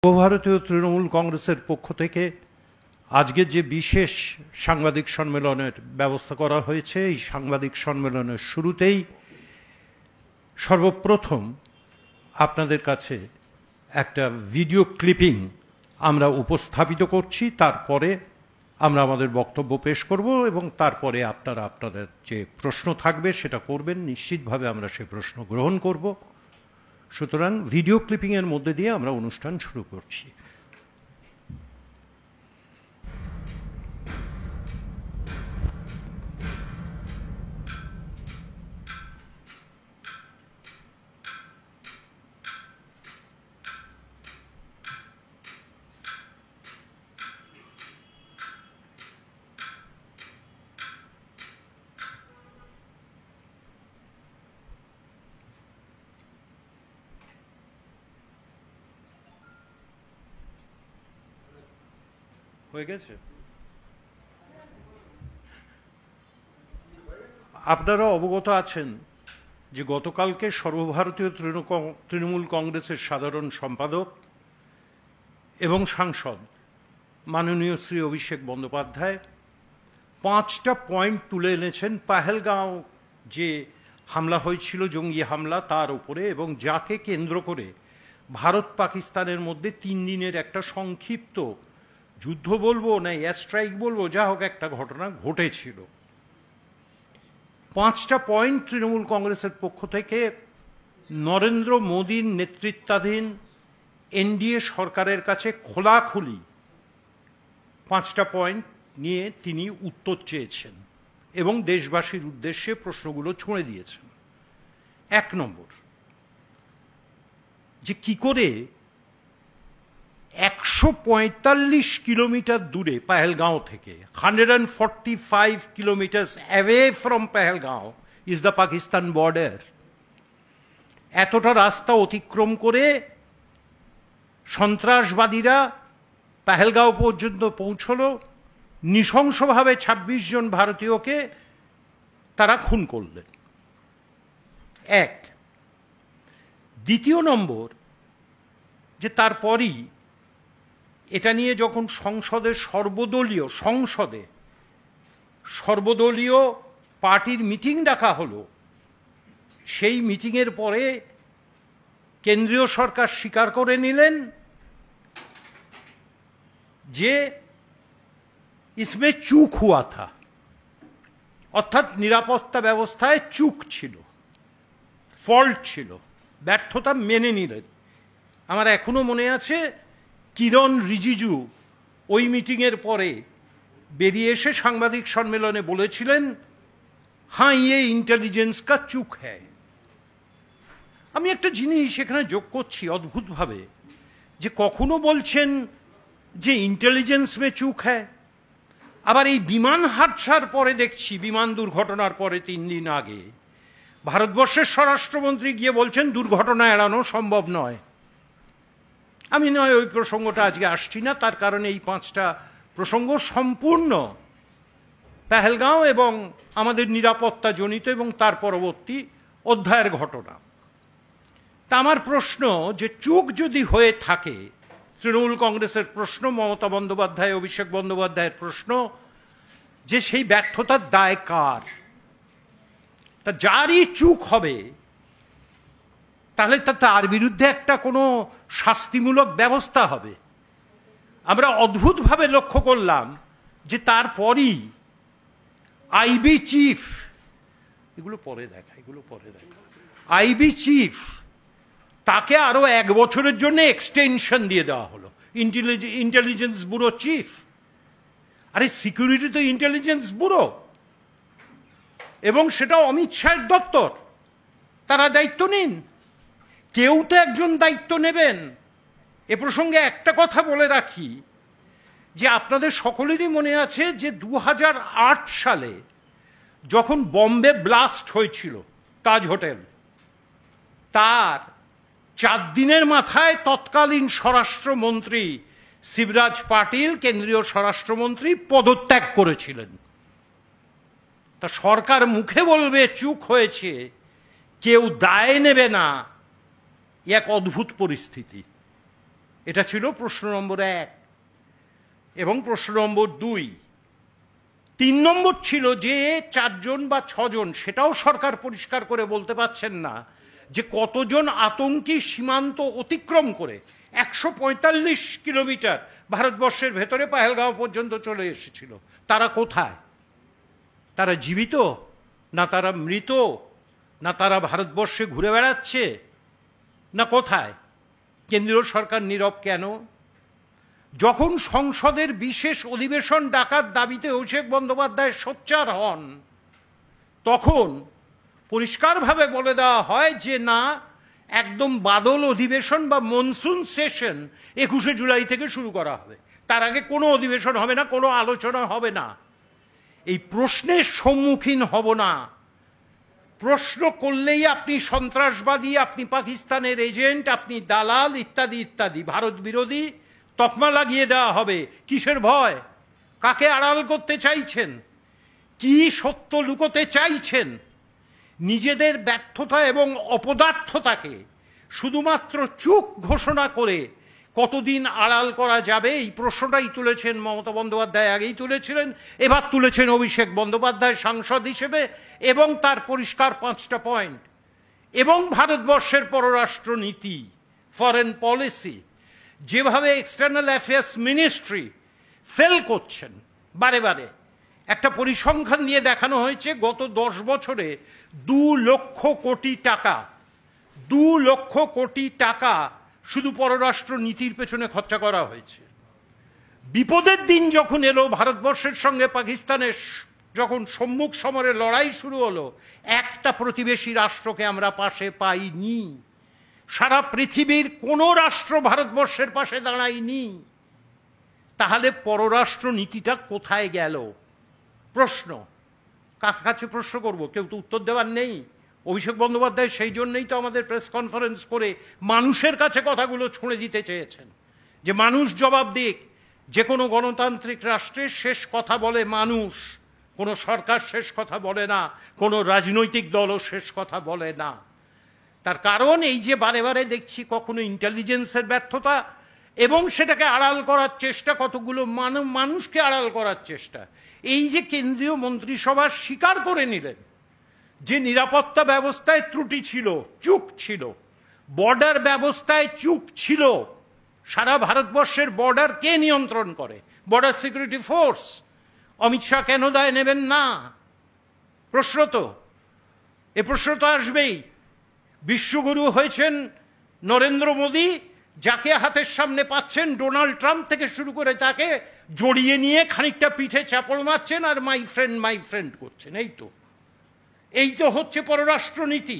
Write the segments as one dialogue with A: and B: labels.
A: সর্বভারতীয় তৃণমূল কংগ্রেসের পক্ষ থেকে আজকে যে বিশেষ সাংবাদিক সম্মেলনের ব্যবস্থা করা হয়েছে, এই সাংবাদিক সম্মেলনের শুরুতেই সর্বপ্রথম আপনাদের কাছে একটা ভিডিও ক্লিপিং আমরা উপস্থাপিত করছি। তারপরে আমরা আমাদের বক্তব্য পেশ করব এবং তারপরে আপনারা আপনাদের যে প্রশ্ন থাকবে সেটা করবেন। নিশ্চিতভাবে আমরা সেই প্রশ্ন গ্রহণ করব। সুতরাং ভিডিও ক্লিপিংয়ের মধ্যে দিয়ে আমরা অনুষ্ঠান শুরু করছি। হয়ে গেছে? আপনারা অবগত আছেন যে গতকালকে সর্বভারতীয় তৃণমূল কংগ্রেসের সাধারণ সম্পাদক এবং সাংসদ মাননীয় শ্রী অভিষেক বন্দ্যোপাধ্যায় 5টা পয়েন্ট তুলে এনেছেন পাহেলগাঁও যে হামলা হয়েছিল, জঙ্গি হামলা, তার উপরে, এবং যাকে কেন্দ্র করে ভারত পাকিস্তানের মধ্যে 3 দিনের একটা সংক্ষিপ্ত যুদ্ধ বলবো না এয়ার স্ট্রাইক বলবো, যা হোক একটা ঘটনা ঘটেছিল। 5টা পয়েন্ট তৃণমূল কংগ্রেসের পক্ষ থেকে নরেন্দ্র মোদীর নেতৃত্বাধীন এনডিএ সরকারের কাছে খোলাখুলি 5টা পয়েন্ট নিয়ে তিনি উত্তর চেয়েছেন এবং দেশবাসীর উদ্দেশ্যে প্রশ্নগুলো ছুঁড়ে দিয়েছেন। 1 নম্বর, যে কি করে 145 কিলোমিটার দূরে পাহেলগাঁও থেকে, 145 kilometre away from Pahalgam is the Pakistan border, এতটা রাস্তা অতিক্রম করে সন্ত্রাসবাদীরা পাহেলগাঁও পর্যন্ত পৌঁছলো, নৃশংসভাবে 26 জন ভারতীয়কে তারা খুন করলেন। 1। দ্বিতীয় নম্বর, যে তারপরই এটা নিয়ে যখন সর্বদলীয় পার্টির মিটিং ডাকা হলো, সেই মিটিংয়ের পরে কেন্দ্রীয় সরকার স্বীকার করে নিলেন যে ইসমে চুক হুয়া থা, অর্থাৎ নিরাপত্তা ব্যবস্থায় চুক ছিল, ফল্ট ছিল, ব্যর্থতা মেনে নিলেন। আমার এখনো মনে আছে কিরণ রিজিজু ওই মিটিংয়ের পরে বেরিয়ে এসে সাংবাদিক সম্মেলনে বলেছিলেন, হ্যাঁ ইয়ে ইন্টেলিজেন্স কা চুক হ্যায়। আমি একটা জিনিস এখানে যোগ করছি অদ্ভুতভাবে, যে কখনো বলছেন যে ইন্টেলিজেন্স মে চুক হ্যায়, আবার এই বিমান হাদসার পরে দেখছি, বিমান দুর্ঘটনার পরে 3 দিন আগে ভারতবর্ষের স্বরাষ্ট্রমন্ত্রী গিয়ে বলছেন দুর্ঘটনা এড়ানো সম্ভব নয়। আমি নয় ওই প্রসঙ্গটা আজকে আসছি না, তার কারণে এই 5টা প্রসঙ্গ সম্পূর্ণ পাহেলগাঁও এবং আমাদের নিরাপত্তা জনিত এবং তার পরবর্তী অধ্যায়ের ঘটনা। তা আমার প্রশ্ন, যে চুক যদি হয়ে থাকে, তৃণমূল কংগ্রেসের প্রশ্ন, মমতা বন্দ্যোপাধ্যায়, অভিষেক বন্দ্যোপাধ্যায়ের প্রশ্ন, যে সেই ব্যর্থতার দায় কার? তা যারই চুক হবে তাহলে তার বিরুদ্ধে একটা কোনো শাস্তিমূলক ব্যবস্থা হবে। আমরা অদ্ভুতভাবে লক্ষ্য করলাম যে তারপরই আইবি চিফ, এগুলো পরে দেখা, আইবি চিফ, তাকে আরো 1 বছরের জন্য এক্সটেনশন দিয়ে দেওয়া হলো, ইন্টেলিজেন্স ব্যুরো চিফ। আরে সিকিউরিটি তো ইন্টেলিজেন্স ব্যুরো, এবং সেটা অমিত শাহের দপ্তর, তারা দায়িত্ব নিন, কেউ তো একজন দায়িত্ব নেবেন। এ প্রসঙ্গে একটা কথা বলে রাখি, যে আপনাদের সকলেরই মনে আছে যে 2008 সালে যখন বম্বে ব্লাস্ট হয়েছিল তাজ হোটেল, তার 4 দিনের মাথায় তৎকালীন স্বরাষ্ট্রমন্ত্রী শিবরাজ পাটিল, কেন্দ্রীয় স্বরাষ্ট্রমন্ত্রী, পদত্যাগ করেছিলেন। তা সরকার মুখে বলবে চুক হয়েছে, কেউ দায় নেবে না, এক অদ্ভুত পরিস্থিতি। এটা ছিল প্রশ্ন নম্বর 1। এবং প্রশ্ন নম্বর 2, 3 নম্বর ছিল যে 4 জন বা 6 জন, সেটাও সরকার পরিষ্কার করে বলতে পারছেন না যে কতজন আতঙ্কী সীমান্ত অতিক্রম করে 145 কিলোমিটার ভারতবর্ষের ভেতরে পাহেলগাঁও পর্যন্ত চলে এসেছিল। তারা কোথায়? তারা জীবিত, না তারা মৃত, না তারা ভারতবর্ষে ঘুরে বেড়াচ্ছে, না কোথায়? কেন্দ্রীয় সরকার নীরব কেন? যখন সংসদের বিশেষ অধিবেশন ডাকার দাবিতে অভিষেক বন্দ্যোপাধ্যায় সোচ্চার হন, তখন পরিষ্কারভাবে বলে দেওয়া হয় যে না, একদম বাদল অধিবেশন বা মনসুন সেশন 21শে জুলাই থেকে শুরু করা হবে, তার আগে কোনো অধিবেশন হবে না, কোনো আলোচনা হবে না। এই প্রশ্নের সম্মুখীন হব না। প্রশ্ন করলেই আপনি সন্ত্রাসবাদী, আপনি পাকিস্তানের এজেন্ট, আপনি দালাল, ইত্যাদি ইত্যাদি, ভারত বিরোধী তকমা লাগিয়ে দেওয়া হবে। কিসের ভয়? কাকে আড়াল করতে চাইছেন? কি সত্য লুকোতে চাইছেন? নিজেদের ব্যর্থতা এবং অপদার্থতাকে শুধুমাত্র চুপ ঘোষণা করে কতদিন আড়াল করা যাবে, এই প্রশ্নটাই তুলেছেন মমতা বন্দ্যোপাধ্যায়, আগেই তুলেছিলেন, এবার তুলেছেন অভিষেক বন্দ্যোপাধ্যায় সাংসদ হিসেবে, এবং তার পরিষ্কার 5টা পয়েন্ট। এবং ভারতবর্ষের পররাষ্ট্র নীতি, ফরেন পলিসি, যেভাবে এক্সটার্নাল অ্যাফেয়ার্স মিনিস্ট্রি ফেল করছেন বারে বারে। একটা পরিসংখ্যান দিয়ে দেখানো হয়েছে গত 10 বছরে 2 লক্ষ কোটি টাকা, 2 লক্ষ কোটি টাকা শুধু পররাষ্ট্র নীতির পেছনে খরচা করা হয়েছে। বিপদের দিন যখন এলো, ভারতবর্ষের সঙ্গে পাকিস্তানের যখন সম্মুখ সমরে লড়াই শুরু হলো, একটা প্রতিবেশী রাষ্ট্রকে আমরা পাশে পাইনি। সারা পৃথিবীর কোনো রাষ্ট্র ভারতবর্ষের পাশে দাঁড়ায়নি। তাহলে পররাষ্ট্র নীতিটা কোথায় গেল? প্রশ্ন। কার কাছে প্রশ্ন করব? কেউ তো উত্তর দেওয়ার নেই। অভিষেক বন্দ্যোপাধ্যায় সেই জন্যই তো আমাদের প্রেস কনফারেন্স করে মানুষের কাছে কথাগুলো ছুঁড়ে দিতে চেয়েছেন, যে মানুষ জবাব দিক। যে কোনো গণতান্ত্রিক রাষ্ট্রের শেষ কথা বলে মানুষ, কোনো সরকার শেষ কথা বলে না, কোনো রাজনৈতিক দলও শেষ কথা বলে না। তার কারণ এই যে বারে বারে দেখছি কখনো ইন্টেলিজেন্সের ব্যর্থতা, এবং সেটাকে আড়াল করার চেষ্টা, কতগুলো মানুষকে আড়াল করার চেষ্টা। এই যে কেন্দ্রীয় মন্ত্রিসভা স্বীকার করে নিলেন যে নিরাপত্তা ব্যবস্থায় ত্রুটি ছিল, চুক ছিল, বর্ডার ব্যবস্থায় চুক ছিল। সারা ভারতবর্ষের বর্ডার কে নিয়ন্ত্রণ করে? Border security force. Amit Shah কেন দায় নেবেন না? প্রশ্ন তো, এ প্রশ্ন তো আসবেই। বিশ্বগুরু হয়েছেন নরেন্দ্র মোদী, যাকে হাতের সামনে পাচ্ছেন ডোনাল্ড ট্রাম্প থেকে শুরু করে তাকে জড়িয়ে নিয়ে খানিকটা পিঠে চাপড় মারছেন আর মাই ফ্রেন্ড করছেন। এই তো হচ্ছে পররাষ্ট্রনীতি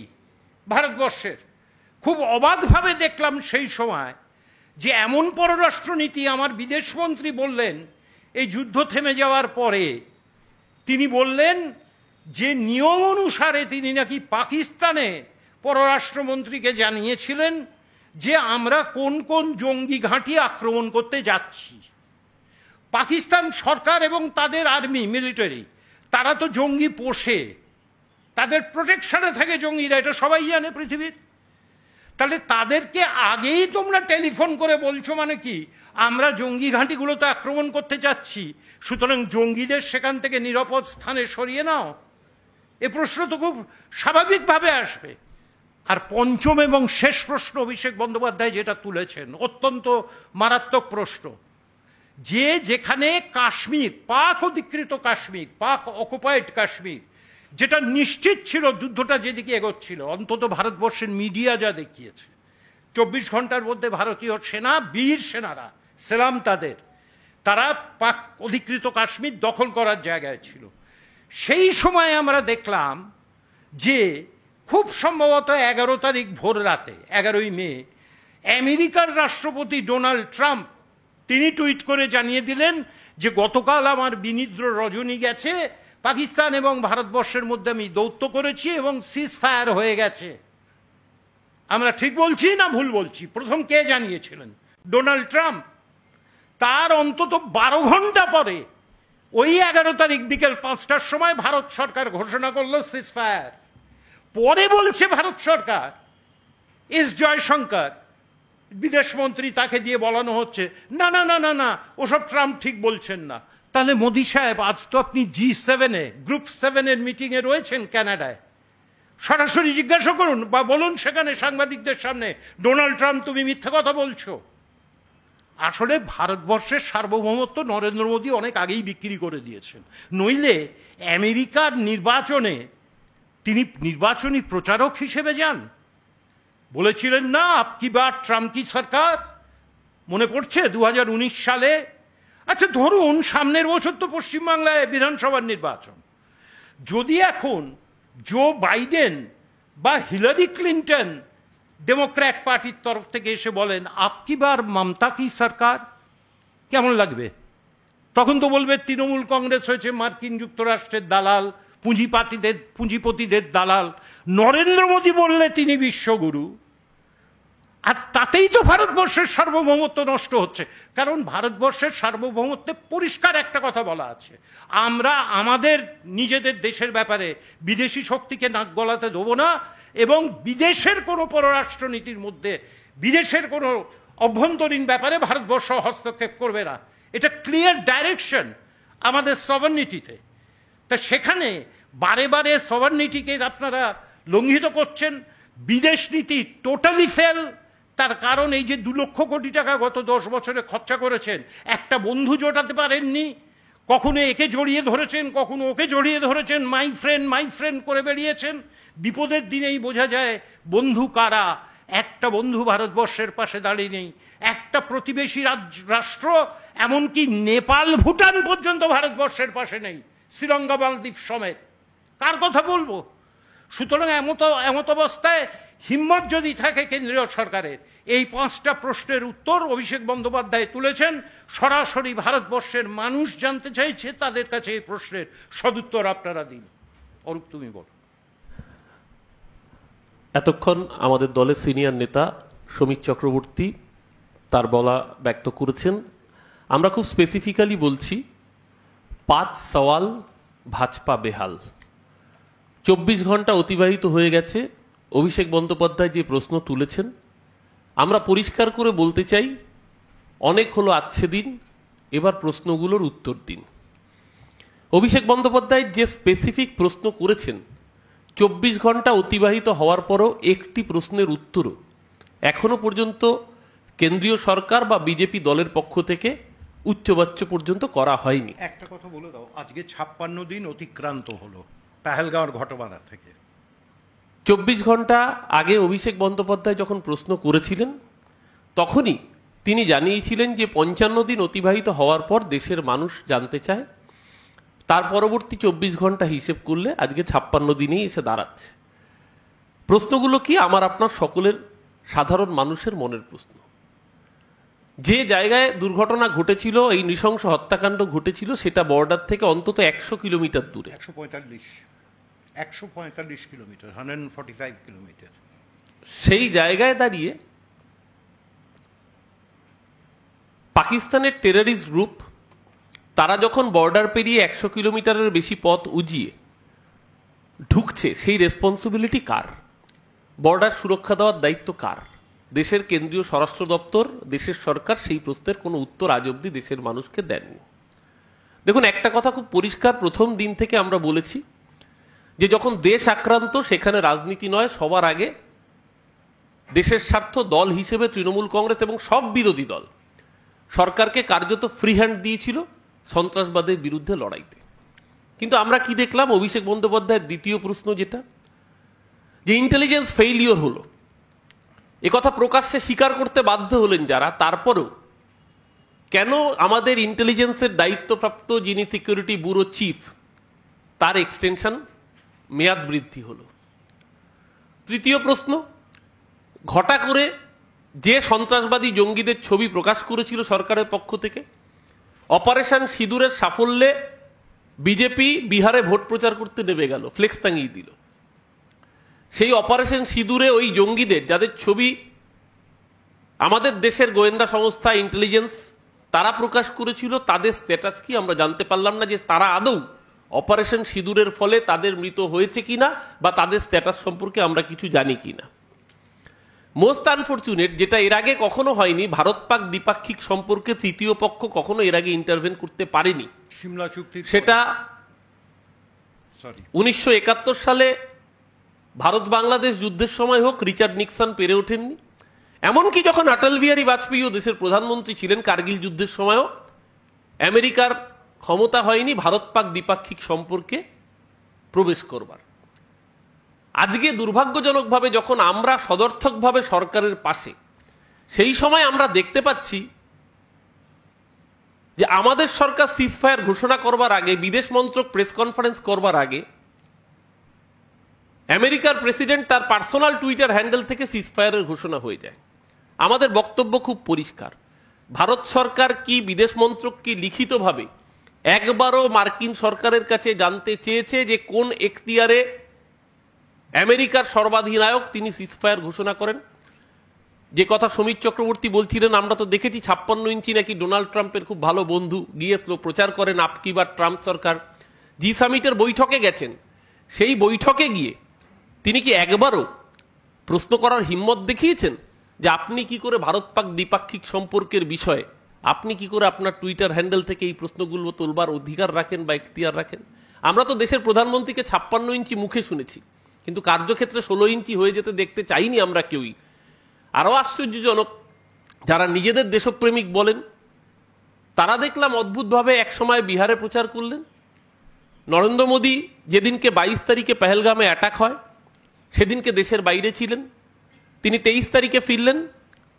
A: ভারতবর্ষের। খুব অবাকভাবে দেখলাম সেই সময় যে এমন পররাষ্ট্রনীতি আমার বিদেশমন্ত্রী বললেন এই যুদ্ধ থেমে যাওয়ার পরে। তিনি বললেন যে নিয়ম অনুসারে তিনি নাকি পাকিস্তানে পররাষ্ট্রমন্ত্রীকে জানিয়েছিলেন যে আমরা কোন কোন জঙ্গি ঘাঁটি আক্রমণ করতে যাচ্ছি। পাকিস্তান সরকার এবং তাদের আর্মি, মিলিটারি, তারা তো জঙ্গি পোষে, তাদের প্রোটেকশনে থাকে জঙ্গিরা, এটা সবাই জানে পৃথিবীর। তাহলে তাদেরকে আগেই তোমরা টেলিফোন করে বলছো মানে কি আমরা জঙ্গি ঘাঁটিগুলোতে আক্রমণ করতে যাচ্ছি, সুতরাং জঙ্গিদের সেখান থেকে নিরাপদ স্থানে সরিয়ে নাও। এ প্রশ্ন তো খুব স্বাভাবিকভাবে আসবে। আর পঞ্চম এবং শেষ প্রশ্ন অভিষেক বন্দ্যোপাধ্যায় যেটা তুলেছেন, অত্যন্ত মারাত্মক প্রশ্ন, যে যেখানে কাশ্মীর, পাক অধিকৃত কাশ্মীর, পাক অকুপাইড কাশ্মীর, যেটা নিশ্চিত ছিল যুদ্ধটা যেদিকে এগোচ্ছিল, অন্তত ভারতবর্ষের মিডিয়া যা দেখিয়েছে, 24 ঘন্টার মধ্যে ভারতীয় সেনা, বীর সেনারা, সেলাম তাদের, তারা পাক অধিকৃত কাশ্মীর দখল করার জায়গায় ছিল। সেই সময় আমরা দেখলাম যে খুব সম্ভবত 11 তারিখ ভোর রাতে, 11ই মে, আমেরিকার রাষ্ট্রপতি ডোনাল্ড ট্রাম্প তিনি টুইট করে জানিয়ে দিলেন যে গতকাল আমার বিনিদ্র রজনী গেছে, পাকিস্তান এবং ভারতবর্ষের মধ্যে আমি দৌত্য করেছি এবং সিজ ফায়ার হয়ে গেছে। আমরা ঠিক বলছি না ভুল বলছি? প্রথম কে জানিয়েছিলেন? Donald Trump. তার অন্তত 12 ঘন্টা পরে, ওই 11 তারিখ বিকেল 5টার সময় ভারত সরকার ঘোষণা করলো সিজ ফায়ার। পরে বলছে ভারত সরকার, এস জয়শঙ্কর, বিদেশমন্ত্রী, তাকে দিয়ে বলানো হচ্ছে না না না না না, ওসব ট্রাম্প ঠিক বলছেন না। তাহলে মোদি সাহেব, আজ তো আপনি G7-এ, গ্রুপ 7-এর মিটিংয়ে রয়েছেন কানাডায়, সরাসরি জিজ্ঞাসা করুন বা বলুন সেখানে সাংবাদিকদের সামনে, ডোনাল্ড ট্রাম্প তুমি মিথ্যা কথা বলছো। আসলে ভারতবর্ষের সার্বভৌমত্ব নরেন্দ্র মোদী অনেক আগেই বিক্রি করে দিয়েছেন। নইলে আমেরিকার নির্বাচনে তিনি নির্বাচনী প্রচারক হিসেবে যান, বলেছিলেন না আপকি বার ট্রাম্প কি সরকার, মনে পড়ছে 2019 সালে। আচ্ছা ধরুন সামনের বছর তো পশ্চিমবাংলায় বিধানসভার নির্বাচন, যদি এখন জো বাইডেন বা হিলারি ক্লিন্টন ডেমোক্র্যাট পার্টির তরফ থেকে এসে বলেন আপকি বার মমতা কি সরকার, কেমন লাগবে? তখন তো বলবে তৃণমূল কংগ্রেস হয়েছে মার্কিন যুক্তরাষ্ট্রের দালাল, পুঁজিপতিদের দালাল। নরেন্দ্র মোদী বললে তিনি বিশ্বগুরু, আর তাতেই তো ভারতবর্ষের সার্বভৌমত্ব নষ্ট হচ্ছে। কারণ ভারতবর্ষের সার্বভৌমত্বে পরিষ্কার একটা কথা বলা আছে, আমরা আমাদের নিজেদের দেশের ব্যাপারে বিদেশি শক্তিকে নাক গলাতে দেবো না, এবং বিদেশের কোনো পররাষ্ট্রনীতির মধ্যে বিদেশের কোনো অভ্যন্তরীণ ব্যাপারে ভারতবর্ষ হস্তক্ষেপ করবে না। এটা ক্লিয়ার ডাইরেকশন আমাদের সভারনিটিতে। তা সেখানে বারে বারে সভারনিটিকে আপনারা লঙ্ঘিত করছেন। বিদেশ নীতি টোটালি ফেল। তার কারণ এই যে 2 লক্ষ কোটি টাকা গত 10 বছরে খরচা করেছেন, একটা বন্ধু জোটাতে পারেননি। কখনো একে জড়িয়ে ধরেছেন, কখনো ওকে জড়িয়ে ধরেছেন, মাই ফ্রেন্ড করে বেরিয়েছেন। বিপদের দিনেই বোঝা যায় বন্ধু কারা। একটা বন্ধু ভারতবর্ষের পাশে দাঁড়িয়ে নেই, একটা প্রতিবেশী রাষ্ট্র, এমনকি নেপাল ভুটান পর্যন্ত ভারতবর্ষের পাশে নেই, শ্রীলঙ্কা মালদ্বীপ সমেত। কার কথা বলবো? সুতরাং এমত অবস্থায় হিম্মত যদি থাকে কেন্দ্রীয় সরকারের, এই 5টা প্রশ্নের উত্তর অভিষেক বন্দ্যোপাধ্যায় তুলেছেন। সরাসরি ভারতবর্ষের মানুষ জানতে চাইছে, তাদের কাছে এই প্রশ্নের সদুত্তর আপনারা দিন। অরূপ, তুমি বল।
B: এতক্ষণ আমাদের দলের সিনিয়র নেতা সমীর চক্রবর্তী তার বলা ব্যক্ত করেছেন। আমরা খুব স্পেসিফিক্যালি বলছি 5 সওয়াল ভাজপা বেহাল। 24 ঘন্টা অতিবাহিত হয়ে গেছে, অভিষেক বন্দ্যোপাধ্যায় যে প্রশ্ন তুলেছেন, আমরা পরিষ্কার করে বলতে চাই অনেক হলো আচ্ছে দিন, এবার প্রশ্নগুলোর উত্তর দিন। অভিষেক বন্দ্যোপাধ্যায় যে স্পেসিফিক প্রশ্ন করেছেন, 24 ঘন্টা অতিবাহিত হওয়ার পরও একটি প্রশ্নের উত্তরও এখনো পর্যন্ত কেন্দ্রীয় সরকার বা বিজেপি দলের পক্ষ থেকে উচ্চবাচ্য পর্যন্ত করা হয়নি।
A: একটা কথা বলে দাও, আজকে 56 দিন অতিক্রান্ত হলো পেহেলগাঁওর ঘটনা থেকে।
B: 24 ঘন্টা আগে অভিষেক বন্দ্যোপাধ্যায় যখন প্রশ্ন করেছিলেন, তখনই তিনি জানিয়েছিলেন যে 55 দিন অতিবাহিত হওয়ার পর দেশের মানুষ জানতে চায়। তার পরবর্তী 24 ঘন্টা হিসেব করলে আজকে 56 দিনেই এসে দাঁড়াচ্ছে। প্রশ্নগুলো কি আমার আপনার সকলের সাধারণ মানুষের মনের প্রশ্ন। যে জায়গায় দুর্ঘটনা ঘটেছিল, এই নৃশংস হত্যাকাণ্ড ঘটেছিল, সেটা বর্ডার থেকে অন্তত 100 কিলোমিটার দূরে।
A: 145 কিলোমিটার, 145 কিলোমিটার।
B: সেই জায়গায় দাঁড়িয়ে পাকিস্তানের টেররিস্ট গ্রুপ তারা যখন বর্ডার পেরিয়ে 100 কিলোমিটারের বেশি পথ উজিয়ে ঢুকছে, সেই রেসপন্সিবিলিটি কার? বর্ডার সুরক্ষা দেওয়ার দায়িত্ব কার? দেশের কেন্দ্রীয় স্বরাষ্ট্র দপ্তর, দেশের সরকার সেই প্রশ্নের কোনো উত্তর আজ অব্দি দেশের মানুষকে দেননি। দেখুন, একটা কথা খুব পরিষ্কার প্রথম দিন থেকে আমরা বলেছি যে যখন দেশ আক্রান্ত, সেখানে রাজনীতি নয়, সবার আগে দেশের স্বার্থ। দল হিসেবে তৃণমূল কংগ্রেস এবং সব বিরোধী দল সরকারকে কার্যত ফ্রি হ্যান্ড দিয়েছিল সন্ত্রাসবাদের বিরুদ্ধে লড়াইতে। কিন্তু আমরা কি দেখলাম? অভিষেক বন্দ্যোপাধ্যায়ের দ্বিতীয় প্রশ্ন যেটা, যে ইন্টেলিজেন্স ফেইলিওর হলো, একথা প্রকাশ্যে স্বীকার করতে বাধ্য হলেন যারা, তারপরেও কেন আমাদের ইন্টেলিজেন্সের দায়িত্বপ্রাপ্ত যিনি সিকিউরিটি ব্যুরো চিফ, তার এক্সটেনশন মেয়াদ বৃদ্ধি হলো। তৃতীয় প্রশ্ন, ঘটা করে যে সন্ত্রাসবাদী জঙ্গিদের ছবি প্রকাশ করেছিল সরকারের পক্ষ থেকে, অপারেশন সিঁদুরের সাফল্যে বিজেপি বিহারে ভোট প্রচার করতে নেমে গেল, ফ্লেক্স টাঙিয়ে দিল। সেই অপারেশন সিঁদুরে ওই জঙ্গিদের যাদের ছবি আমাদের দেশের গোয়েন্দা সংস্থা ইন্টেলিজেন্স তারা প্রকাশ করেছিল, তাদের স্ট্যাটাস কি আমরা জানতে পারলাম না, যে তারা আদৌ অপারেশন সিঁদুরের ফলে তাদের মৃত হয়েছে কিনা বা তাদের স্ট্যাটাস সম্পর্কে আমরা কিছু জানি কিনা। মোস্ট আনফরচুনেট, যেটা এর আগে কখনো হয়নি, ভারত পাক দ্বিপাক্ষিক সম্পর্কে তৃতীয় পক্ষ কখনো এর আগে ইন্টারভেন করতে পারেনি।
A: সিমলা চুক্তি
B: সেটা 1971 সালে ভারত বাংলাদেশ যুদ্ধের সময় হোক, রিচার্ড নিক্সন পেরে ওঠেননি। এমনকি যখন অটল বিহারী বাজপেয়ীও দেশের প্রধানমন্ত্রী ছিলেন, কার্গিল যুদ্ধের সময়ও আমেরিকার ক্ষমতা হয়নি ভারত পাক দ্বিপাক্ষিক সম্পর্কে প্রবেশ করবার। আজকে দুর্ভাগ্যজনকভাবে যখন আমরা সদর্থকভাবে সরকারের পাশে, সেই সময় আমরা দেখতে পাচ্ছি যে আমাদের সরকার সিজফায়ার ঘোষণা করবার আগে, বিদেশ মন্ত্রক প্রেস কনফারেন্স করবার আগে, আমেরিকার প্রেসিডেন্ট তার পার্সোনাল টুইটার হ্যান্ডেল থেকে সিজফায়ারের ঘোষণা হয়ে যায়। আমাদের বক্তব্য খুব পরিষ্কার, ভারত সরকার কি বিদেশ মন্ত্রক কি লিখিতভাবে একবারও মার্কিন সরকারের কাছে জানতে চেয়েছে যে কোন এখতিয়ারে আমেরিকার সর্বাধিনায়ক তিনি সিজফায়ার ঘোষণা করেন? যে কথা সমীর চক্রবর্তী বলছিলেন, আমরা তো দেখেছি 56 ইঞ্চি নাকি ডোনাল্ড ট্রাম্পের খুব ভালো বন্ধু গিয়ে প্রচার করেন আপকি বা ট্রাম্প সরকার। জি সামিটের বৈঠকে গেছেন, সেই বৈঠকে গিয়ে তিনি কি একবারও প্রশ্ন করার হিম্মত দেখিয়েছেন যে আপনি কি করে ভারত পাক দ্বিপাক্ষিক সম্পর্কের বিষয়ে আপনি কি করে আপনার টুইটার হ্যান্ডেল থেকে এই প্রশ্নগুলো তোলবার অধিকার রাখেন বা এখতিয়ার রাখেন? আমরা তো দেশের প্রধানমন্ত্রীকে 56 ইঞ্চি মুখে শুনেছি, কিন্তু কার্যক্ষেত্রে 16 ইঞ্চি হয়ে যেতে দেখতে চাইনি আমরা কেউই। আরো আশ্চর্যজনক, যারা নিজেদের দেশপ্রেমিক বলেন তারা দেখলাম অদ্ভুতভাবে একসময় বিহারে প্রচার করলেন। নরেন্দ্র মোদী যেদিনকে 22 তারিখে পেহেলগামে অ্যাটাক হয় সেদিনকে দেশের বাইরে ছিলেন, তিনি 23 তারিখে ফিরলেন।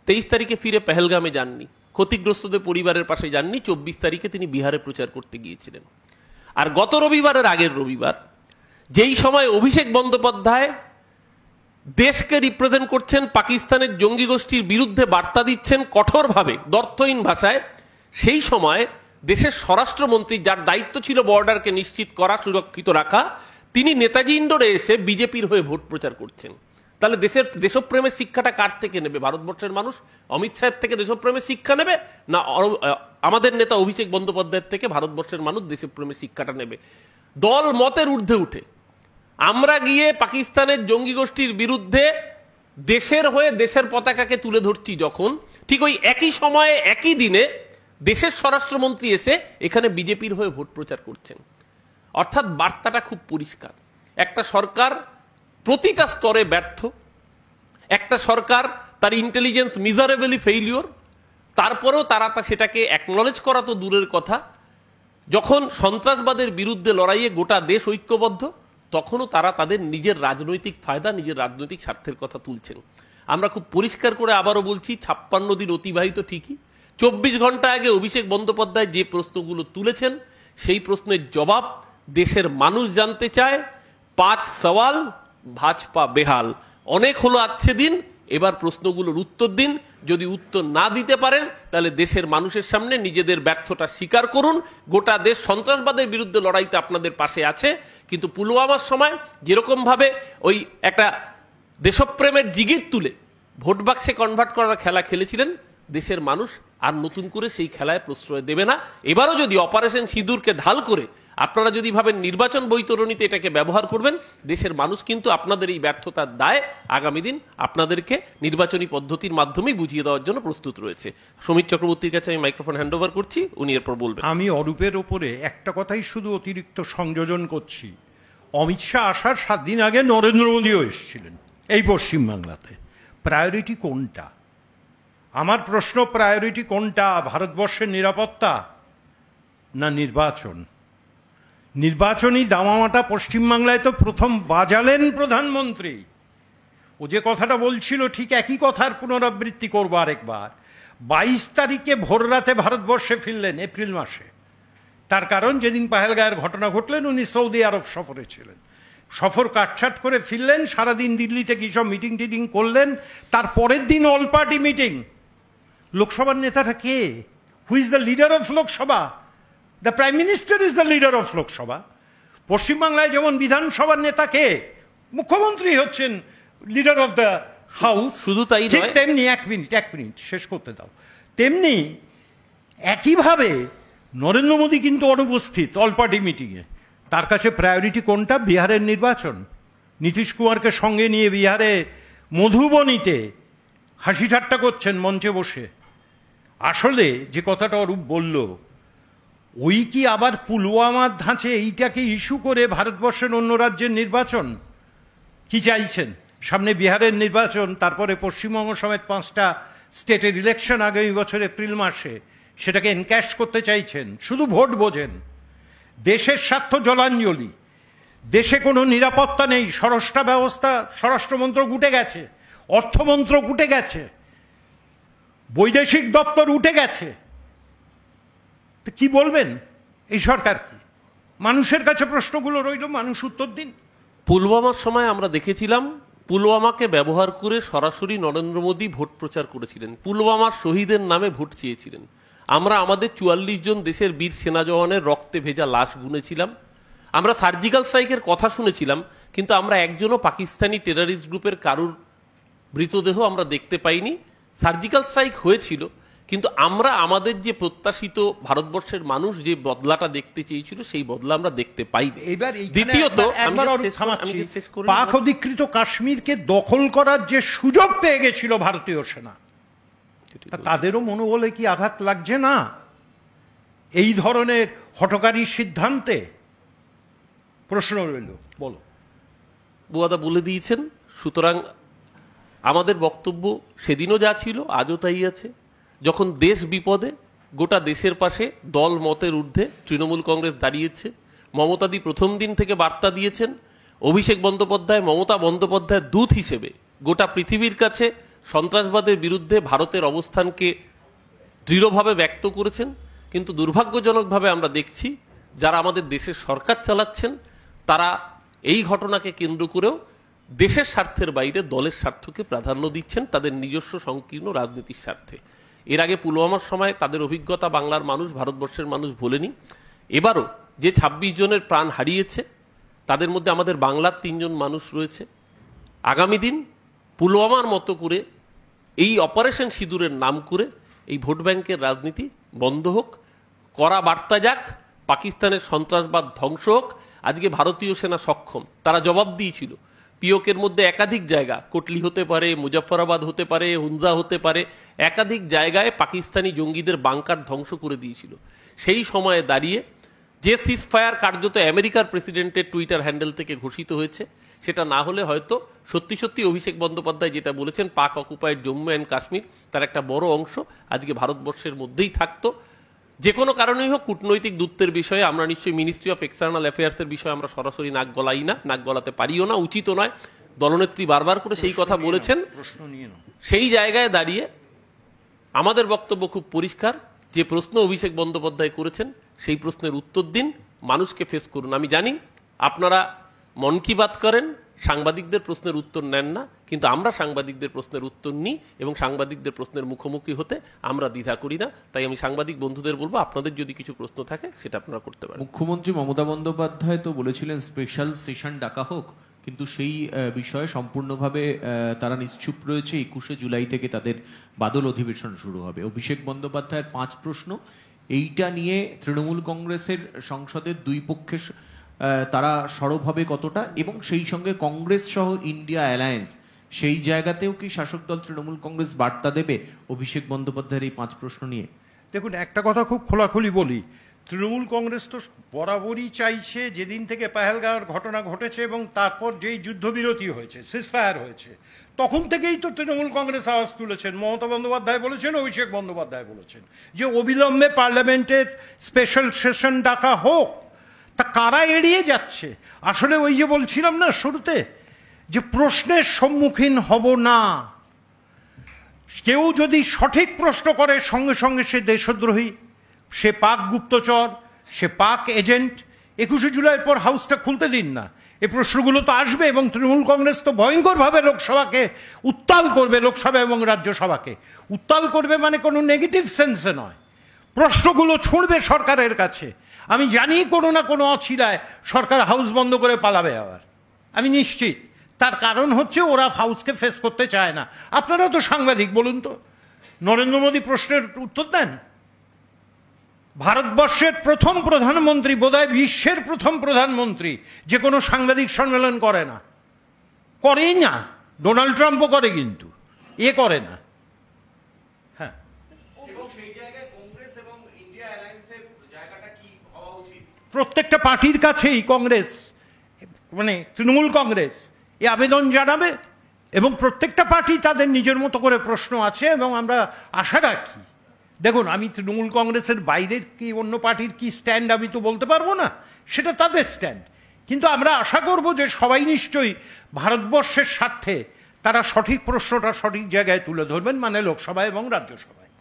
B: 23 তারিখে ফিরে পেহেলগামে যাননি, ক্ষতিগ্রস্তদের পরিবারের পাশে যাননি। 24 তারিখে তিনি বিহারে প্রচার করতে গিয়েছিলেন। আর গত রবিবারের আগের রবিবার, যেই সময় অভিষেক বন্দ্যোপাধ্যায় দেশকে রিপ্রেজেন্ট করছেন, পাকিস্তানের জঙ্গি গোষ্ঠীর বিরুদ্ধে বার্তা দিচ্ছেন কঠোরভাবে, দ্ব্যর্থহীন ভাষায়, সেই সময় দেশের স্বরাষ্ট্রমন্ত্রী, যার দায়িত্ব ছিল বর্ডারকে নিশ্চিত করা, সুরক্ষিত রাখা, তিনি নেতাজি ইন্ডোরে এসে বিজেপির হয়ে ভোট প্রচার করছেন। তাহলে দেশপ্রেমের শিক্ষাটা কার থেকে নেবে ভারতবর্ষের মানুষ? অমিত শাহের থেকে দেশপ্রেমের শিক্ষা নেবে, না আমাদের নেতা অভিষেক বন্দ্যোপাধ্যায়ের থেকে ভারতবর্ষের মানুষ দেশপ্রেমের শিক্ষাটা নেবে? দল মতের ঊর্ধ্বে উঠে আমরা গিয়ে পাকিস্তানের জঙ্গি গোষ্ঠীর বিরুদ্ধে দেশের হয়ে দেশের পতাকাকে তুলে ধরছি যখন, ঠিক ওই একই সময়ে একই দিনে দেশের স্বরাষ্ট্রমন্ত্রী এসে এখানে বিজেপির হয়ে ভোট প্রচার করছেন। অর্থাৎ বার্তাটা খুব পরিষ্কার, একটা সরকার প্রতিটা স্তরে ব্যর্থ, একটা সরকার তার ইন্টেলিজেন্স মিজারেবলি ফেইলিওর, তারপরেও তারা সেটাকে অ্যাকনলেজ করা তো দূরের কথা, যখন সন্ত্রাসবাদের বিরুদ্ধে লড়াইয়ে গোটা দেশ ঐক্যবদ্ধ তখনও তারা তাদের নিজের রাজনৈতিক ফায়দা, নিজের রাজনৈতিক স্বার্থের কথা তুলছেন। আমরা খুব পরিষ্কার করে আবারও বলছি, 56 দিন অতিবাহিত ঠিকই, 24 ঘন্টা আগে অভিষেক বন্দ্যোপাধ্যায় যে প্রশ্নগুলো তুলেছেন সেই প্রশ্নের জবাব দেশের মানুষ জানতে চায়। 5 সওয়াল ভাজপা বেহাল, অনেক হলো আজকে দিন, এবার প্রশ্নগুলোর উত্তর দিন। যদি উত্তর না দিতে পারেন তাহলে দেশের মানুষের সামনে নিজেদের ব্যর্থতা স্বীকার করুন। গোটা দেশ সন্ত্রাসবাদের বিরুদ্ধে লড়াইতে আপনাদের পাশে আছে, কিন্তু পুলওয়ামার সময় যেরকম ভাবে ওই একটা দেশপ্রেমের জিগির তুলে ভোট বাক্সে কনভার্ট করার খেলা খেলেছিলেন, দেশের মানুষ আর নতুন করে সেই খেলায় প্রশ্রয় দেবে না। এবারও যদি অপারেশন সিঁদুরকে ঢাল করে আপনারা যদি ভাবেন নির্বাচন বৈতরণীতে এটাকে ব্যবহার করবেন, দেশের মানুষ কিন্তু আপনাদের এই ব্যর্থতার দায় আগামী দিন আপনাদেরকে নির্বাচনী পদ্ধতির মাধ্যমেই বুঝিয়ে দেওয়ার জন্য প্রস্তুত রয়েছে। সমীর চক্রবর্তীর কাছে আমি মাইক্রোফোন হ্যান্ড ওভার করছি, উনি এরপর বলবেন।
A: আমি অরূপের ওপরে একটা কথাই শুধু অতিরিক্ত সংযোজন করছি। অমিত শাহ আসার 7 দিন আগে নরেন্দ্র মোদীও এসেছিলেন এই পশ্চিমবাংলাতে। প্রায়োরিটি কোনটা? আমার প্রশ্ন, প্রায়োরিটি কোনটা? ভারতবর্ষের নিরাপত্তা না নির্বাচন? নির্বাচনী দামামাটা পশ্চিমবাংলায় তো প্রথম বাজালেন প্রধানমন্ত্রী। ও যে কথাটা বলছিল ঠিক একই কথার পুনরাবৃত্তি করবো আরেকবার। 22 তারিখে ভোর রাতে ভারতবর্ষে ফিরলেন এপ্রিল মাসে। তার কারণ যেদিন পেহেলগাঁয়ের ঘটনা ঘটলেন উনি সৌদি আরব সফরে ছিলেন। সফর কাটছাট করে ফিরলেন, সারাদিন দিল্লিতে কি সব মিটিং টিটিং করলেন। তার পরের দিন অল পার্টি মিটিং। লোকসভার নেতাটা কে? Who is the leader of Lok Sabha? The prime minister is the leader of Lok Sabha. পশ্চিমবাংলায় যেমন বিধানসভার নেতা কে? মুখ্যমন্ত্রী হচ্ছেন লিডার অফ দ্য হাউস।
B: শুধু তাই নয়,
A: তেমনি এক মিনিট শেষ করতে দাও। তেমনি একইভাবে নরেন্দ্র মোদী কিন্তু অনুপস্থিত অল পার্টি মিটিংয়ে। তার কাছে প্রায়োরিটি কোনটা? বিহারের নির্বাচন। নীতিশ কুমারকে সঙ্গে নিয়ে বিহারে মধুবনীতে হাসি ঠাট্টা করছেন মঞ্চে বসে। আসলে যে কথাটা অরূপ বলল, ওই কি আবার পুলওয়ামার ধাঁচে এইটাকে ইস্যু করে ভারতবর্ষের অন্য রাজ্যের নির্বাচন কি চাইছেন? সামনে বিহারের নির্বাচন, তারপরে পশ্চিমবঙ্গ সমেত 5টা স্টেটের ইলেকশন আগামী বছর এপ্রিল মাসে, সেটাকে এনক্যাশ করতে চাইছেন। শুধু ভোট বোঝেন, দেশের স্বার্থ জলাঞ্জলি। দেশে কোনো নিরাপত্তা নেই, স্বরাষ্ট্র ব্যবস্থা, স্বরাষ্ট্রমন্ত্রক উঠে গেছে, অর্থমন্ত্রক উঠে গেছে, বৈদেশিক দপ্তর উঠে গেছে। তো কি বলবেন এই সরকার? কি মানুষের কাছে প্রশ্নগুলো রইল, মানুষ উত্তর দিন।
B: পুলওয়ামার সময় আমরা দেখেছিলাম পুলওয়ামাকে ব্যবহার করে সরাসরি নরেন্দ্র মোদী ভোট প্রচার করেছিলেন, পুলওয়ামার শহীদের নামে ভোট চেয়েছিলেন। আমরা আমাদের 44 জন দেশের বীর সেনা জওয়ানের রক্তে ভেজা লাশ গুনেছিলাম, আমরা সার্জিক্যাল স্ট্রাইকের কথা শুনেছিলাম, কিন্তু আমরা একজনও পাকিস্তানি টেররিস্ট গ্রুপের কারুর মৃতদেহ আমরা দেখতে পাইনি। সার্জিক্যাল স্ট্রাইক হয়েছিল, কিন্তু আমরা আমাদের যে প্রত্যাশিত ভারতবর্ষের মানুষ যে বদলাটা দেখতে চেয়েছিল সেই বদলা আমরা দেখতে পাইনি।
A: এবার
B: দ্বিতীয়ত,
A: পাক অধিকৃত কাশ্মীরকে দখল করার যে সুযোগ পেয়ে গেছিল ভারতীয় সেনা, তাদেরও মনোবলে কি আঘাত লাগছে না এই ধরনের হঠকারী সিদ্ধান্তে? প্রশ্ন রইল, বলো।
B: বুয়াদা বলে দিয়েছেন। সুতরাং আমাদের বক্তব্য সেদিনও যা ছিল আজও তাই আছে। যখন দেশ বিপদে, গোটা দেশের পাশে দল মতের ঊর্ধ্বে তৃণমূল কংগ্রেস দাঁড়িয়েছে। মমতাদি প্রথম দিন থেকে বার্তা দিয়েছেন, অভিষেক বন্দ্যোপাধ্যায় মমতা বন্দ্যোপাধ্যায়ের দূত হিসেবে গোটা পৃথিবীর কাছে সন্ত্রাসবাদের বিরুদ্ধে ভারতের অবস্থানকে দৃঢ়ভাবে ব্যক্ত করেছেন। কিন্তু দুর্ভাগ্যজনকভাবে আমরা দেখছি যারা আমাদের দেশের সরকার চালাচ্ছেন তারা এই ঘটনাকে কেন্দ্র করেও দেশের স্বার্থের বাইরে দলের স্বার্থকে প্রাধান্য দিচ্ছেন তাদের নিজস্ব সংকীর্ণ রাজনীতির স্বার্থে। এর আগে পুলওয়ামার সময় তাদের অভিজ্ঞতা বাংলার মানুষ, ভারতবর্ষের মানুষ ভোলেনি। এবারও যে 26 জনের প্রাণ হারিয়েছে তাদের মধ্যে আমাদের বাংলার 3 জন মানুষ রয়েছে। আগামী দিন পুলওয়ামার মতো করে এই অপারেশন সিঁদুরের নাম করে এই ভোট ব্যাংকের রাজনীতি বন্ধ হোক, কড়া বার্তা যাক, পাকিস্তানের সন্ত্রাসবাদ ধ্বংস হোক। আজকে ভারতীয় সেনা সক্ষম, তারা জবাব দিয়েছিল। পিওকের মধ্যে একাধিক জায়গা, কোটলি হতে পারে, মুজফ্ফরাবাদ হতে পারে, হুনজা হতে পারে, একাধিক জায়গায় পাকিস্তানি জঙ্গিদের বাংকার ধ্বংস করে দিয়েছিল। সেই সময়ে দাঁড়িয়ে যে সিজ ফায়ার কার্যত আমেরিকার প্রেসিডেন্টের টুইটার হ্যান্ডেল থেকে ঘোষিত হয়েছে, সেটা না হলে হয়তো সত্যি সত্যি অভিষেক বন্দ্যোপাধ্যায় যেটা বলেছেন পাক অকুপাইড জম্মু অ্যান্ড কাশ্মীর তার একটা বড় অংশ আজকে ভারতবর্ষের মধ্যেই থাকতো। যে কোনো কারণেই হোক কূটনৈতিক দূত্বের বিষয়ে আমরা নিশ্চয়ই মিনিস্ট্রি অফ এক্সটার্নাল অ্যাফেয়ার্সের বিষয়ে আমরা সরাসরি নাক গলাই না, নাক গলাতে পারিও না, উচিতও নয়। দলনেত্রী বারবার করে সেই কথা বলেছেন। সেই জায়গায় দাঁড়িয়ে আমাদের বক্তব্য খুব পরিষ্কার, যে প্রশ্ন অভিষেক বন্দ্যোপাধ্যায় করেছেন সেই প্রশ্নের উত্তর দিন, মানুষকে ফেস করুন। আমি জানি আপনারা মন কি বাত করেন, সাংবাদিকদের প্রশ্নের উত্তর নেন না, কিন্তু আমরা সাংবাদিকদের প্রশ্নের উত্তর নিই এবং সাংবাদিকদের প্রশ্নের মুখোমুখি হতে আমরা দ্বিধা করি না। তাই আমি সাংবাদিক বন্ধুদের বলবো, আপনাদের যদি কিছু প্রশ্ন থাকে সেটা আপনারা করতে পারেন।
C: মুখ্যমন্ত্রী মমতা বন্দ্যোপাধ্যায় তো বলেছিলেন স্পেশাল সেশন ডাকা হোক, কিন্তু সেই বিষয়ে সম্পূর্ণভাবে তারা নিশ্চুপ রয়েছে। 21শে জুলাই থেকে তাদের বাদল অধিবেশন শুরু হবে। অভিষেক বন্দ্যোপাধ্যায়ের 5 প্রশ্ন, এইটা নিয়ে তৃণমূল কংগ্রেসের সংসদের দুই পক্ষের তারা সরব হবে কতটা, এবং সেই সঙ্গে কংগ্রেস সহ ইন্ডিয়া অ্যালায়েন্স সেই জায়গাতেও কি শাসক দল তৃণমূল কংগ্রেস বার্তা দেবে অভিষেক বন্দ্যোপাধ্যায়ের এই 5 প্রশ্ন নিয়ে?
A: দেখুন, একটা কথা খুব খোলাখুলি বলি, তৃণমূল কংগ্রেস তো বরাবরই চাইছে, যেদিন থেকে পেহেলগাঁওয়ের ঘটনা ঘটেছে এবং তারপর যেই যুদ্ধবিরতি হয়েছে, সিজফায়ার হয়েছে, তখন থেকেই তো তৃণমূল কংগ্রেস আওয়াজ তুলেছেন। মমতা বন্দ্যোপাধ্যায় বলেছেন, অভিষেক বন্দ্যোপাধ্যায় বলেছেন যে অবিলম্বে পার্লামেন্টের স্পেশাল সেশন ডাকা হোক। তা কারা এড়িয়ে যাচ্ছে? আসলে ওই যে বলছিলাম না শুরুতে, যে প্রশ্নের সম্মুখীন হব না। কেউ যদি সঠিক প্রশ্ন করে সঙ্গে সঙ্গে সে দেশদ্রোহী, সে পাক গুপ্তচর, সে পাক এজেন্ট। 21শে জুলাইয়ের পর হাউসটা খুলতে দিন না, এই প্রশ্নগুলো তো আসবে এবং তৃণমূল কংগ্রেস তো ভয়ঙ্করভাবে লোকসভাকে উত্তাল করবে, লোকসভা এবং রাজ্যসভাকে উত্তাল করবে, মানে কোনো নেগেটিভ সেন্সে নয়। প্রশ্নগুলো ছুঁড়বে সরকারের কাছে। আমি জানি কোনো না কোনো অছিলায় সরকার হাউস বন্ধ করে পালাবে আবার, আমি নিশ্চিত। তার কারণ হচ্ছে ওরা হাউসকে ফেস করতে চায় না। আপনারা তো সাংবাদিক, বলুন তো, নরেন্দ্র মোদী প্রশ্নের উত্তর দেন? ভারতবর্ষের প্রথম প্রধানমন্ত্রী, বোধহয় বিশ্বের প্রথম প্রধানমন্ত্রী যে কোনো সাংবাদিক সম্মেলন করে না, করেই না। ডোনাল্ড ট্রাম্পও করে, কিন্তু এ করে না। প্রত্যেকটা পার্টির কাছেই কংগ্রেস, মানে তৃণমূল কংগ্রেস এই আবেদন জানাবে, এবং প্রত্যেকটা পার্টি তাদের নিজের মতো করে প্রশ্ন আছে, এবং আমরা আশা রাখি, দেখুন আমি তৃণমূল কংগ্রেসের বাইরের কি অন্য পার্টির কি স্ট্যান্ড আমি তো বলতে পারবো না, সেটা তাদের স্ট্যান্ড, কিন্তু আমরা আশা করব যে সবাই নিশ্চয়ই ভারতবর্ষের স্বার্থে তারা সঠিক প্রশ্নটা সঠিক জায়গায় তুলে ধরবেন, মানে লোকসভায় এবং রাজ্যসভায়।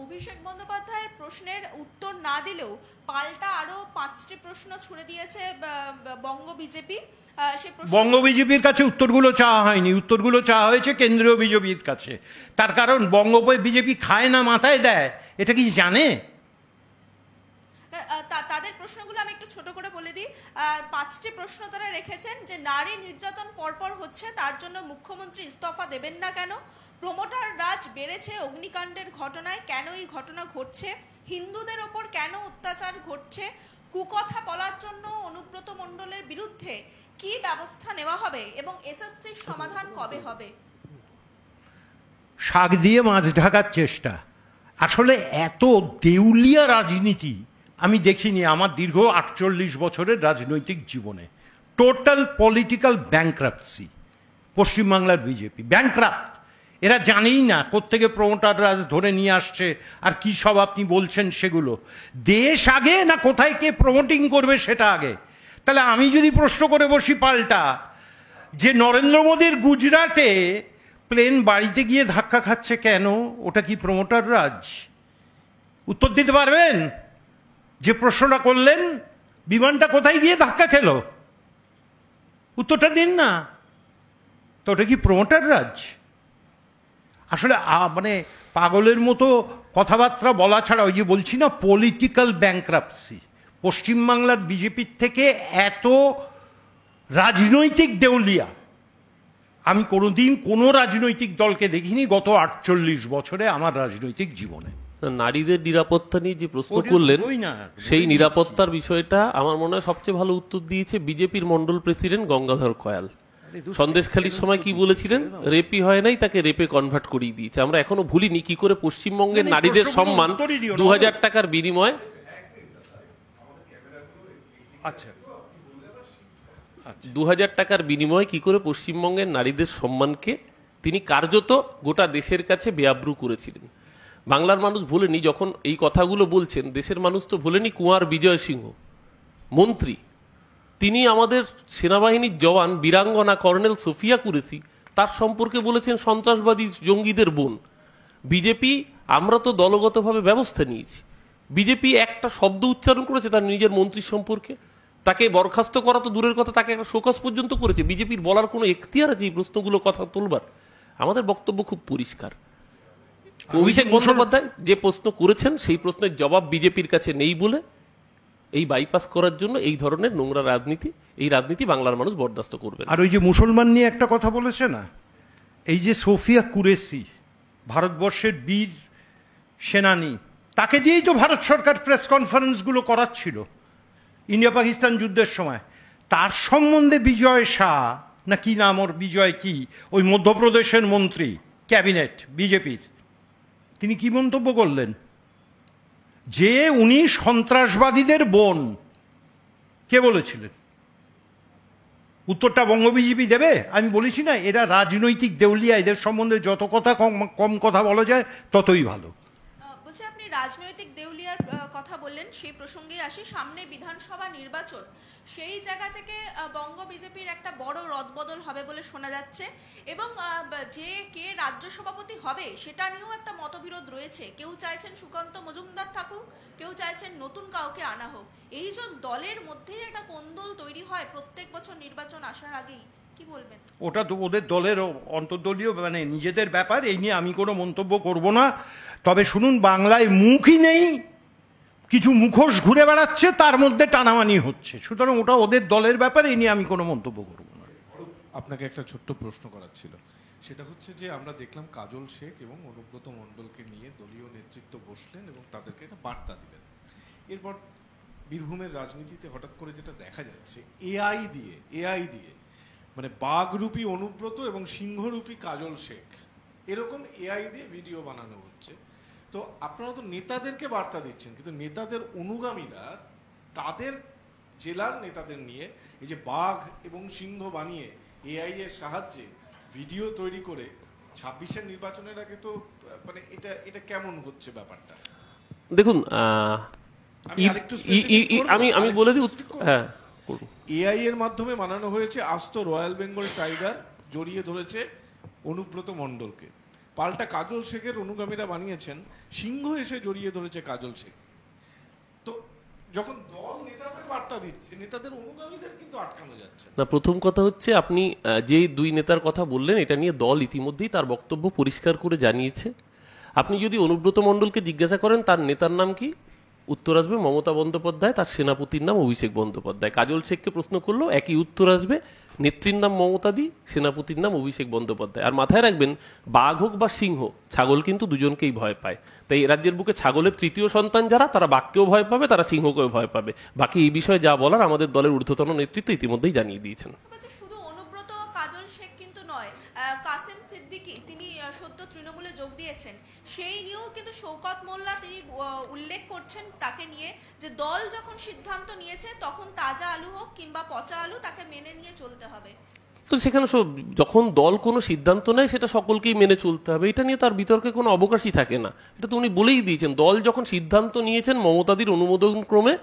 D: অভিষেক বন্দ্যোপাধ্যায়ের প্রশ্নের উত্তর না দিলেও পাল্টা আরো 5টি প্রশ্ন ছুড়ে দিয়েছে বঙ্গ বিজেপি।
A: বঙ্গ বিজেপির কাছে উত্তরগুলো চাওয়া হয়নি, উত্তরগুলো চাওয়া হয়েছে কেন্দ্রীয় বিজেপির কাছে। তার কারণ বঙ্গ বিজেপি খায় না মাথায় দেয়, এটা কি জানে?
D: তাদের প্রশ্নগুলো আমি একটু ছোট করে বলে দিই। 5টি প্রশ্ন তারা রেখেছেন যে নারী নির্যাতন পরপর হচ্ছে, তার জন্য মুখ্যমন্ত্রী ইস্তফা দেবেন না কেন? প্রমোটার রাজ বেড়েছে অগ্নিকাণ্ডের ঘটনায়, কেন এই ঘটনা ঘটছে? হিন্দুদের ওপর কেন অত্যাচার ঘটছে? কুকথা বলার জন্য অনুব্রত মণ্ডলের বিরুদ্ধে কি ব্যবস্থা নেওয়া হবে এবং এসএসসির সমাধান কবে হবে?
A: শাক দিয়ে মাছ ঢাকার চেষ্টা। আসলে এত দেউলিয়া রাজনীতি আমি দেখিনি আমার দীর্ঘ 48 বছরের রাজনৈতিক জীবনে। টোটাল পলিটিক্যাল ব্যাংক্রাপ্সি পশ্চিমবাংলার বিজেপি, ব্যাংক্রাপ্ট। এরা জানেই না কোত্থেকে প্রমোটার রাজ ধরে নিয়ে আসছে আর কি সব আপনি বলছেন সেগুলো। দেশ আগে না কোথায় কে প্রমোটিং করবে সেটা আগে। তাহলে আমি যদি প্রশ্ন করে বসি পাল্টা, যে নরেন্দ্র মোদীর গুজরাটে প্লেন বাড়িতে গিয়ে ধাক্কা খাচ্ছে কেন, ওটা কি প্রমোটার রাজ? উত্তর দিতে পারবেন? যে প্রশ্নটা করলেন, বিমানটা কোথায় গিয়ে ধাক্কা খেলো, উত্তরটা দিন না। তো ওটা কি প্রমোটার রাজ? আসলে মানে পাগলের মতো কথাবার্তা বলা ছাড়া, ওই যে বলছি না পলিটিক্যাল ব্যাংক্রাপ্সি। পশ্চিমবাংলার বিজেপির থেকে এত রাজনৈতিক দেউলিয়া আমি কোনোদিন কোনো রাজনৈতিক দলকে দেখিনি গত 48 বছরে আমার রাজনৈতিক জীবনে।
B: নারীদের নিরাপত্তা নিয়ে যে প্রশ্ন করলেন, সেই নিরাপত্তার বিষয়টা আমার মনে হয় সবচেয়ে ভালো উত্তর দিয়েছে বিজেপির মন্ডল প্রেসিডেন্ট গঙ্গাধর কয়াল। সন্দেশখালীর সময় কি বলেছিলেন? রেপি হয় নাই, তাকে রেপে কনভার্ট করিয়ে দিয়েছে। আমরা এখনো ভুলিনি কি করে পশ্চিমবঙ্গের নারীদের সম্মান 2000 টাকার বিনিময়ে,
A: আচ্ছা
B: 2000 টাকার বিনিময়ে কি করে পশ্চিমবঙ্গের নারীদের সম্মানকে তিনি কার্যত গোটা দেশের কাছে বেআব্রু করেছিলেন। বাংলার মানুষ ভোলেনি, যখন এই কথাগুলো বলছেন দেশের মানুষ তো ভোলেনি কুঁয়ার বিজয় সিংহ মন্ত্রী, তিনি আমাদের সেনাবাহিনীর জওয়ান বীরাঙ্গনা কর্নেল সোফিয়া কুরেশি, তার সম্পর্কে বলেছেন সন্ত্রাসবাদী জঙ্গিদের বোন। বিজেপি, আমরা তো দলগতভাবে ব্যবস্থা নিয়েছি, বিজেপি একটা শব্দ উচ্চারণ করেছে তার নিজের মন্ত্রী সম্পর্কে, তাকে বরখাস্ত করা তো দূরের কথা, তাকে একটা শোকজ পর্যন্ত করেছে। বিজেপির বলার কোনো এখতিয়ার আছে এই প্রশ্নগুলো কথা তুলবার? আমাদের বক্তব্য খুব পরিষ্কার। অভিষেক বন্দ্যোপাধ্যায় যে প্রশ্ন করেছেন সেই প্রশ্নের জবাব বিজেপির কাছে নেই বলে এই বাইপাস করার জন্য এই ধরনের নোংরা রাজনীতি, এই রাজনীতি বাংলার মানুষ বরদাস্ত করবে।
A: আর ওই যে মুসলমান নিয়ে একটা কথা বলেছে না, এই যে সোফিয়া কুরেশি ভারতবর্ষের বীর সেনানী, তাকে দিয়েই তো ভারত সরকার প্রেস কনফারেন্সগুলো করাচ্ছিল ইন্ডিয়া পাকিস্তান যুদ্ধের সময়। তার সম্বন্ধে বিজয় শাহ না কি নাম ওর, বিজয় কি, ওই মধ্যপ্রদেশের মন্ত্রী ক্যাবিনেট বিজেপির, তিনি কি মন্তব্য করলেন? যে উনি সন্ত্রাসবাদীদের বোন। কে বলেছিলেন? উত্তরটা বঙ্গ বিজেপি দেবে? আমি বলেছি না, এরা রাজনৈতিক দেউলিয়া, এদের সম্বন্ধে যত কথা কম কথা বলা যায় ততই ভালো।
D: বলছি, আপনি রাজনৈতিক দেউলিয়ার কথা বললেন, সেই প্রসঙ্গে আসি। সামনে বিধানসভা নির্বাচন, সেই জায়গা থেকে বঙ্গ বিজেপির একটা বড় রদবদল হবে বলে শোনা যাচ্ছে, এবং যে কে রাজ্য সভাপতি হবে সেটা নিয়েও একটা মতবিরোধ রয়েছে। কেউ চাইছেন সুকান্ত মজুমদার থাকুক, কেউ চাইছেন নতুন কাউকে আনা হোক। এই যে দলের মধ্যেই একটা কোন্দল তৈরি হয় প্রত্যেক বছর নির্বাচন আসার আগেই, কি বলবেন?
A: ওটা তো ওদের দলের অন্তর্দলীয় মানে নিজেদের ব্যাপার, এই নিয়ে আমি কোনো মন্তব্য করব না। তবে শুনুন, বাংলায় মুখই নেই, কিছু মুখোশ ঘুরে বেড়াচ্ছে, তার মধ্যে টানামানি হচ্ছে, সুতরাং ওটা ওদের দলের ব্যাপার, এই নিয়ে আমি কোনো মন্তব্য করব না।
E: আপনাকে একটা ছোট্ট প্রশ্ন করার ছিল, সেটা হচ্ছে যে আমরা দেখলাম কাজল শেখ এবং অনুব্রত মণ্ডলকে নিয়ে দলীয় নেতৃত্ব বসলেন এবং তাদেরকে একটা বার্তা দিলেন। এরপর বীরভূমের রাজনীতিতে হঠাৎ করে যেটা দেখা যাচ্ছে, এআই দিয়ে মানে বাঘরূপী অনুব্রত এবং সিংহরূপী কাজল শেখ, এরকম এআই দিয়ে ভিডিও বানানো হচ্ছে। তো আপনারা তো নেতাদেরকে বার্তা দিচ্ছেন, কিন্তু নেতাদের অনুগামীরা তাদের জেলার নেতাদের নিয়ে এই যে বাঘ এবং সিংহ বানিয়ে এআই এর সাহায্যে ভিডিও তৈরি করে 26-এর নির্বাচনের আগে তো মানে এটা কেমন হচ্ছে ব্যাপারটা?
B: দেখুন, আমি বলে দিই। হ্যাঁ,
E: এআই এর মাধ্যমে বানানো হয়েছে আস্ত রয়্যাল বেঙ্গল টাইগার, জড়িয়ে ধরেছে অনুব্রত মণ্ডলকে। পাল্টা কাজল শেখের অনুগামীরা বানিয়েছেন সিংহ এসে জড়িয়ে ধরেছে কাজল শেখ। তো যখন দল নেতাদের বার্তা দিচ্ছে, নেতাদের অনুগামীদের কিন্তু আটকানো যাচ্ছে
B: না। প্রথম কথা হচ্ছে, আপনি যে দুই নেতার কথা বললেন, এটা নিয়ে দল ইতিমধ্যেই তার বক্তব্য পরিষ্কার করে জানিয়েছে। আপনি যদি অনুব্রত মণ্ডলকে জিজ্ঞাসা করেন তার নেতার নাম কি, উত্তর আসবে মমতা বন্দ্যোপাধ্যায়, তার সেনাপতির নাম অভিষেক বন্দ্যোপাধ্যায়। কাজল শেখকে প্রশ্ন করলেও একই উত্তর আসবে, নেত্রীর নাম মমতা দি, সেনাপতির নাম অভিষেক বন্দ্যোপাধ্যায়। আর মাথায় রাখবেন, বাঘ হোক বা সিংহ, ছাগল কিন্তু দুজনকেই ভয় পায়। তাই এ রাজ্যের বুকে ছাগলের তৃতীয় সন্তান যারা, তারা বাঘকেও ভয় পাবে, তারা সিংহকেও ভয় পাবে। বাকি এই বিষয়ে যা বলার আমাদের দলের ঊর্ধ্বতন নেতৃত্ব ইতিমধ্যেই জানিয়ে দিয়েছেন।
D: শুধু অনুব্রত কাজল শেখ কিন্তু নয়, কাসেম সিদ্দিকী তিনি সদ্য তৃণমূলে যোগ দিয়েছেন, সেই নিয়েও কিন্তু শওকত মোল্লা তিনি উল্লেখ করছেন তাকে নিয়ে, যে দল যখন সিদ্ধান্ত নিয়েছে তখন তাজা আলু হোক কিংবা পচা আলু তাকে মেনে নিয়ে চলতে হবে।
B: তো সেখানে যখন দল কোনো সিদ্ধান্ত নেয় সেটা সকলকেই মেনে চলতে হবে, এটা নিয়ে তার বিতর্কে কোনো অবকাশই থাকে না। এটা তো উনি বলেই দিয়েছেন, দল যখন সিদ্ধান্ত নিয়েছেন মমতাদির অনুমোদন ক্রমে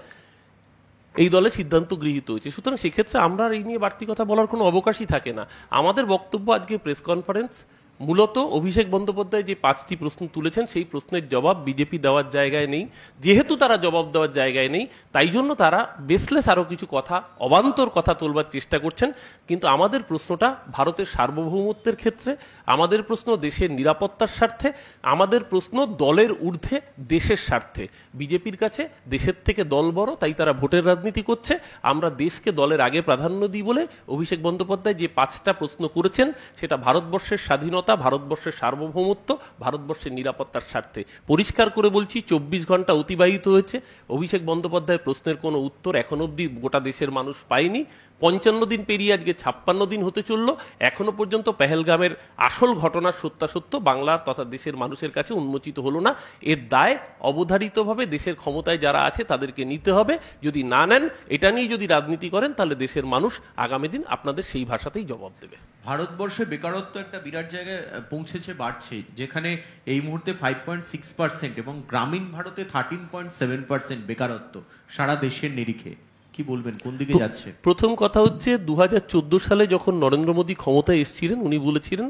B: এই দলে সিদ্ধান্ত গৃহীত হয়েছে। সুতরাং সেক্ষেত্রে আমরা এই নিয়ে বাড়তি কথা বলার কোনো অবকাশই থাকে না। আমাদের বক্তব্য আজকে প্রেস কনফারেন্স মূলত অভিষেক বন্দ্যোপাধ্যায় যে 5টি প্রশ্ন তুলেছেন সেই প্রশ্নের জবাব বিজেপি দেওয়ার জায়গায় নেই। যেহেতু তারা জবাব দেওয়ার জায়গায় নেই, তাই জন্য তারা বেসলেস আরো কিছু কথা, অবান্তর কথা তোলবার চেষ্টা করছেন। কিন্তু আমাদের প্রশ্নটা ভারতের সার্বভৌমত্বের ক্ষেত্রে, আমাদের প্রশ্ন দেশের নিরাপত্তার স্বার্থে, আমাদের প্রশ্ন দলের ঊর্ধ্বে দেশের স্বার্থে। বিজেপির কাছে দেশের থেকে দল বড়, তাই তারা ভোটের রাজনীতি করছে। আমরা দেশকে দলের আগে প্রাধান্য দিই বলে অভিষেক বন্দ্যোপাধ্যায় যে 5টা প্রশ্ন করেছেন সেটা ভারতবর্ষের স্বাধীনতা, ভারতবর্ষের সার্বভৌমত্ব, ভারতবর্ষের নিরাপত্তার স্বার্থে। পরিষ্কার করে বলছি, 24 ঘন্টা অতিবাহিত হয়েছে, অভিষেক বন্দ্যোপাধ্যায়ের প্রশ্নের কোনো উত্তর এখন অবধি গোটা দেশের মানুষ পায়নি। 55 দিন পেরিয়ে আজকে 56 দিন হতে চলল, এখনো পর্যন্ত পেহেলগামের আসল ঘটনার সত্যাসত্য বাংলার তথা দেশের মানুষের কাছে উন্মোচিত হলো না। এর দায় অবধারিতভাবে দেশের ক্ষমতায় যারা আছে তাদেরকে নিতে হবে। যদি না নেন, এটা নিয়ে যদি রাজনীতি করেন, তাহলে দেশের মানুষ আগামী দিন আপনাদের সেই ভাষাতেই জবাব দেবে।
C: ভারতবর্ষে বেকারত্ব একটা বিরাট জায়গায় পৌঁছেছে, বাড়ছে, যেখানে এই মুহূর্তে 5.6% এবং গ্রামীণ ভারতে 13.7% বেকারত্ব সারা দেশের নিরিখে। কি বলবেন, কোন দিকে যাচ্ছে?
B: প্রথম কথা হচ্ছে, 2014 সালে যখন নরেন্দ্র মোদী ক্ষমতায় এসেছিলেন, উনি বলেছিলেন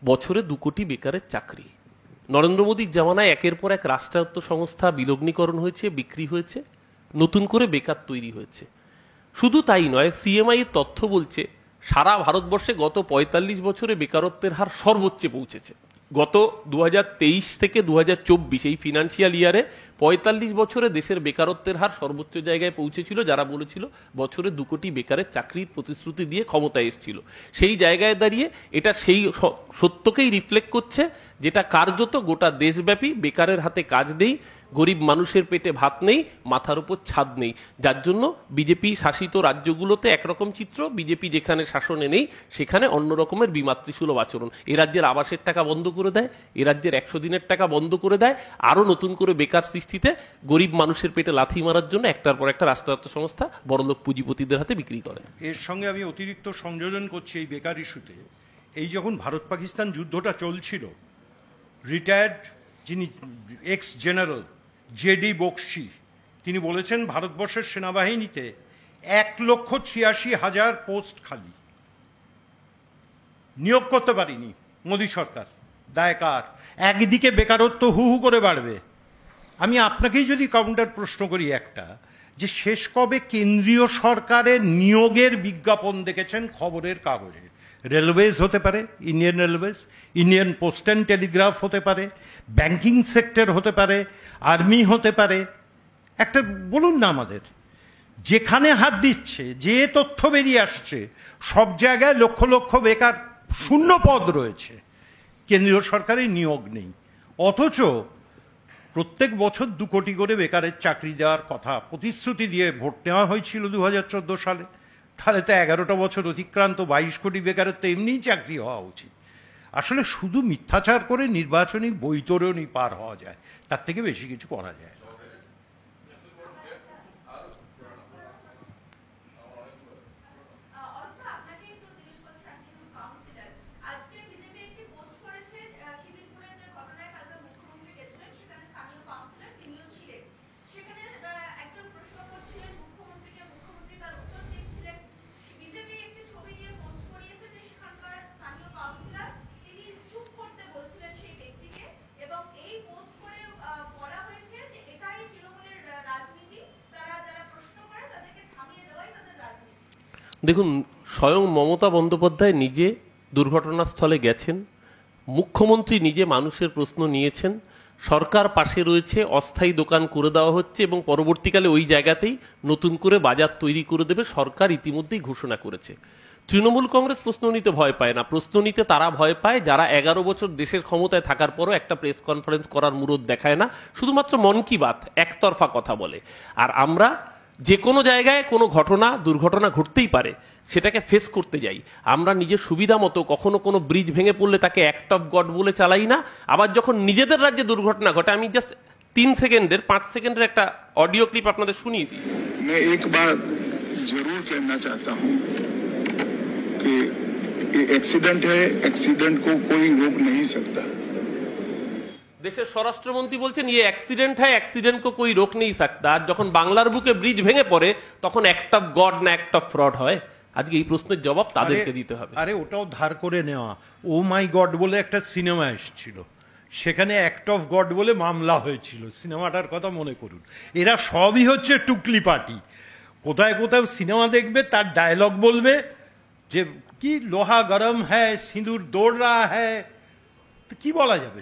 B: বছরে 2 কোটি বেকারের চাকরি। নরেন্দ্র মোদীর জামানায় একের পর এক রাষ্ট্রায়ত্ত সংস্থা বিলগ্নীকরণ হয়েছে, বিক্রি হয়েছে, নতুন করে বেকার তৈরি হয়েছে। শুধু তাই নয়, সিএমআই এর তথ্য বলছে সারা ভারতবর্ষে গত 45 বছরে বেকারত্বের হার সর্বোচ্চে পৌঁছেছে। গত 2023 থেকে 2024 এই ফিনান্সিয়াল ইয়ারে 45 বছরে দেশের বেকারত্বের হার সর্বোচ্চ জায়গায় পৌঁছেছিল, যারা বলেছিল বছরে 2 কোটি বেকারের চাকরির প্রতিশ্রুতি দিয়ে ক্ষমতায় এসেছিল। সেই জায়গায় দাঁড়িয়ে এটা সেই সত্যকেই রিফ্লেক্ট করছে যেটা কার্যত গোটা দেশব্যাপী, বেকারের হাতে কাজ নেই, গরিব মানুষের পেটে ভাত নেই, মাথার উপর ছাদ নেই। যার জন্য বিজেপি শাসিত রাজ্যগুলোতে একরকম চিত্র, বিজেপি যেখানে শাসনে নেই সেখানে অন্য রকমের বিমাতৃসুলভ আচরণ। এ রাজ্যের আবাসের টাকা বন্ধ করে দেয়, এ রাজ্যের 100 দিনের টাকা বন্ধ করে দেয়, আরো নতুন করে বেকার সৃষ্টিতে গরিব মানুষের পেটে লাথি মারার জন্য একটার পর একটা রাষ্ট্রায়ত্ত সংস্থা বড়লোক পুঁজিপতিদের হাতে বিক্রি করে।
A: এর সঙ্গে আমি অতিরিক্ত সংযোজন করছি এই বেকার ইস্যুতে। এই যখন ভারত পাকিস্তান যুদ্ধটা চলছিল, রিটায়ার্ড যিনি এক্স জেনারেল জেডি বক্সি, তিনি বলেছেন ভারতবর্ষের সেনাবাহিনীতে 1,86,000 পোস্ট খালি, নিয়োগ করতে পারিনি মোদী সরকার। দায় কার? একদিকে বেকারত্ব হু হু করে বাড়বে। আমি আপনাকেই যদি কাউন্টার প্রশ্ন করি একটা, যে শেষ কবে কেন্দ্রীয় সরকারের নিয়োগের বিজ্ঞাপন দেখেছেন খবরের কাগজে? রেলওয়েজ হতে পারে, Indian railways, Indian post and Telegraph হতে পারে, ব্যাংকিং সেক্টর হতে পারে, আর্মি হতে পারে, একটা বলুন না আমাদের। যেখানে হাত দিচ্ছে, যে তথ্য বেরিয়ে আসছে, সব জায়গায় লক্ষ লক্ষ বেকার শূন্য পদ রয়েছে, কেন্দ্রীয় সরকারের নিয়োগ নেই। অথচ প্রত্যেক বছর 2 কোটি করে বেকারের চাকরি দেওয়ার কথা প্রতিশ্রুতি দিয়ে ভোট নেওয়া হয়েছিল 2014 সালে। তাহলে তো 11টা বছর অতিক্রান্ত, 22 কোটি বেকারের তো এমনিই চাকরি হওয়া উচিত। আসলে শুধু মিথ্যাচার করে নির্বাচনী বৈতরণী পার হওয়া যায়, তার থেকে বেশি কিছু করা যায়।
B: দেখুন, স্বয়ং মমতা বন্দ্যোপাধ্যায় নিজে দুর্ঘটনাস্থলে গেছেন, মুখ্যমন্ত্রী নিজে মানুষের প্রশ্ন নিয়েছেন, সরকার পাশে রয়েছে, অস্থায়ী দোকান করে দেওয়া হচ্ছে এবং পরবর্তীকালে ওই জায়গাতেই নতুন করে বাজার তৈরি করে দেবে সরকার ইতিমধ্যেই ঘোষণা করেছে। তৃণমূল কংগ্রেস প্রশ্ন নিতে ভয় পায় না, প্রশ্ন নিতে তারা ভয় পায় যারা 11 বছর দেশের ক্ষমতায় থাকার পরও একটা প্রেস কনফারেন্স করার মুরদ দেখায় না, শুধুমাত্র মন কি বাত একতরফা কথা বলে। আর আমরা যে কোনো জায়গায় কোনো ঘটনা দুর্ঘটনা ঘটতেই পারে, সেটাকে ফেস করতে যাই। আমরা নিজের সুবিধা মতো কখনো কোনো ব্রিজ ভেঙে পড়লে তাকে অ্যাক্ট অফ গড বলে চালাই না। আবার যখন নিজেদের রাজ্যে দুর্ঘটনা ঘটে, আমি জাস্ট 5 সেকেন্ডের একটা অডিও ক্লিপ আপনাদের শুনিয়ে দিই।
F: मैं एक बात जरूर कहना चाहता हूं कि ये एक्सीडेंट है, एक्सीडेंट को कोई रोक नहीं सकता।
B: দেশের স্বরাষ্ট্রমন্ত্রী বলছেন ये অ্যাক্সিডেন্ট है, অ্যাক্সিডেন্ট को कोई रोक नहीं सकता। আর যখন বাংলার বুকে ব্রিজ ভেঙে পড়ে তখন অ্যাক্ট অফ গড না অ্যাক্ট অফ ফ্রড হয়? আজকে এই প্রশ্নের জবাব তাদেরকে দিতে হবে।
A: আরে ওটাও ধার করে নেওয়া। ও মাই গড বলে একটা সিনেমা এসেছিল, সেখানে অ্যাক্ট অফ গড বলে মামলা হয়েছিল। সিনেমাটার কথা মনে করুন। এরা সবই হচ্ছে টুকলি পার্টি। কোথায় কোথাও সিনেমা দেখবে, তার ডায়লগ বলবে যে কি লোহা গরম হ্যায়, সিঁদুর দৌড় রা হ্যায়, কি বলা যাবে।